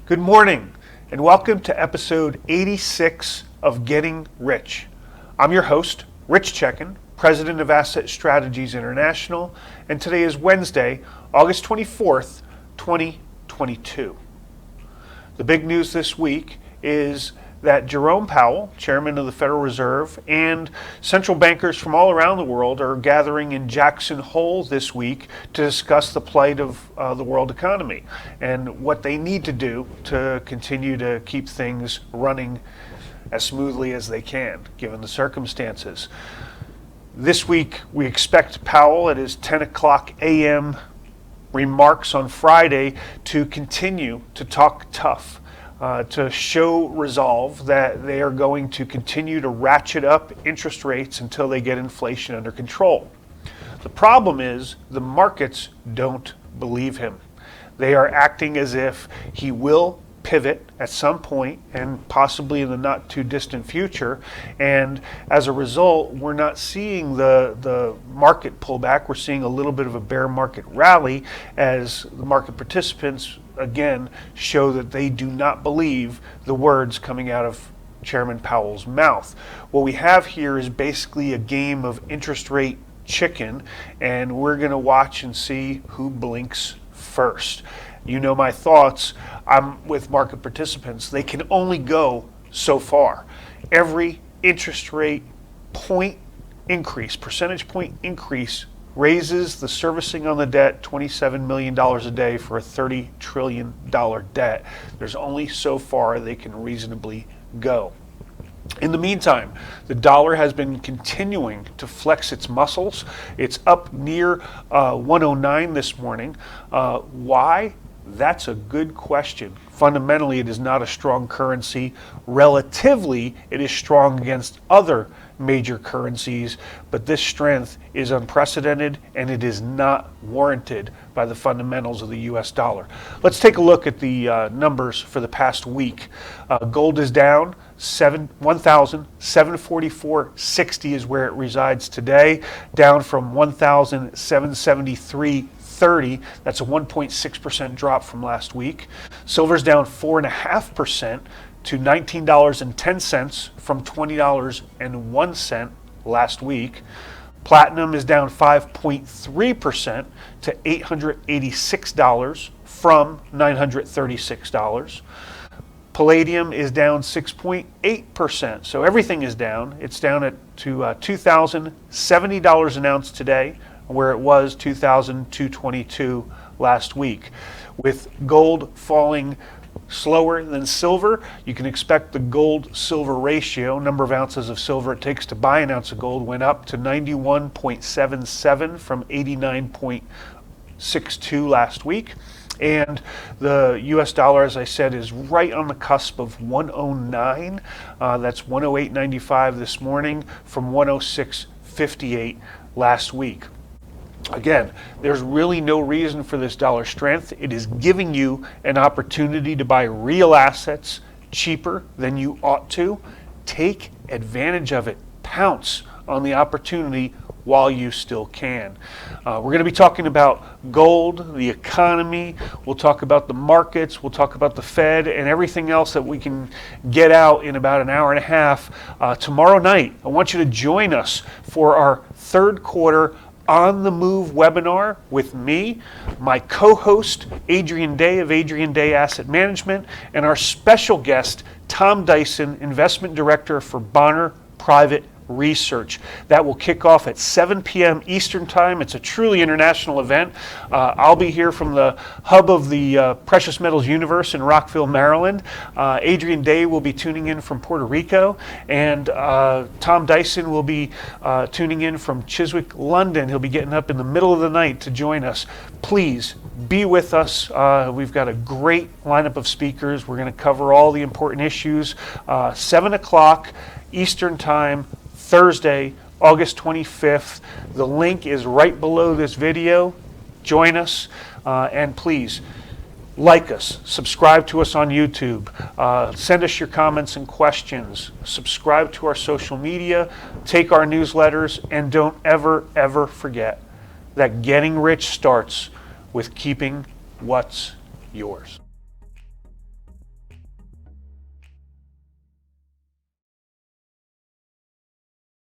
Good morning, and welcome to episode 86 of Getting Rich. I'm your host, Rich Checkan, president of Asset Strategies International, and today is Wednesday, August 24th, 2022. The big news this week is that Jerome Powell, chairman of the Federal Reserve, and central bankers from all around the world are gathering in Jackson Hole this week to discuss the plight of the world economy and what they need to do to continue to keep things running as smoothly as they can, given the circumstances. This week, we expect Powell at his 10 o'clock a.m. remarks on Friday to continue to talk tough. To show resolve that they are going to continue to ratchet up interest rates until they get inflation under control. The problem is the markets don't believe him. They are acting as if he will pivot at some point and possibly in the not too distant future, and as a result we're not seeing the market pullback. We're seeing a little bit of a bear market rally as the market participants again show that they do not believe the words coming out of Chairman Powell's mouth. What we have here is basically a game of interest rate chicken, and we're going to watch and see who blinks first. You know my thoughts. I'm with market participants. They can only go so far. Every interest rate point increase, percentage point increase, raises the servicing on the debt $27 million a day for a $30 trillion debt. There's only so far they can reasonably go. In the meantime, the dollar has been continuing to flex its muscles. It's up near 109 this morning. Why? That's a good question. Fundamentally, it is not a strong currency. Relatively, it is strong against other major currencies, but this strength is unprecedented and it is not warranted by the fundamentals of the US dollar. Let's take a look at the numbers for the past week. Gold is down. 1,744.60 is where it resides today, down from 1,773.30. That's a 1.6% drop from last week. Silver's down 4.5% to $19.10 from $20.01 last week. Platinum is down 5.3% to $886 from $936. Palladium is down 6.8%. So everything is down. It's down to $2,070 an ounce today, where it was $2,222 last week. With gold falling slower than silver, you can expect the gold-silver ratio, number of ounces of silver it takes to buy an ounce of gold, went up to 91.77 from 89.62 last week. And the US dollar, as I said, is right on the cusp of 109. That's 108.95 this morning from 106.58 last week. Again, there's really no reason for this dollar strength. It is giving you an opportunity to buy real assets cheaper than you ought to. Take advantage of it. Pounce on the opportunity while you still can. We're going to be talking about gold, the economy, we'll talk about the markets, we'll talk about the Fed, and everything else that we can get out in about an hour and a half. Tomorrow night, I want you to join us for our third quarter On the Move webinar with me, my co-host Adrian Day of Adrian Day Asset Management, and our special guest Tom Dyson, Investment Director for Bonner Private Research. That will kick off at 7 p.m. Eastern Time. It's a truly international event. I'll be here from the hub of the precious metals universe in Rockville, Maryland. Adrian Day will be tuning in from Puerto Rico, and Tom Dyson will be tuning in from Chiswick, London. He'll be getting up in the middle of the night to join us. Please be with us. We've got a great lineup of speakers. We're going to cover all the important issues. 7 o'clock Eastern Time, Thursday, August 25th. The link is right below this video. Join us, and please like us, subscribe to us on YouTube, send us your comments and questions, subscribe to our social media, take our newsletters, and don't ever forget that getting rich starts with keeping what's yours.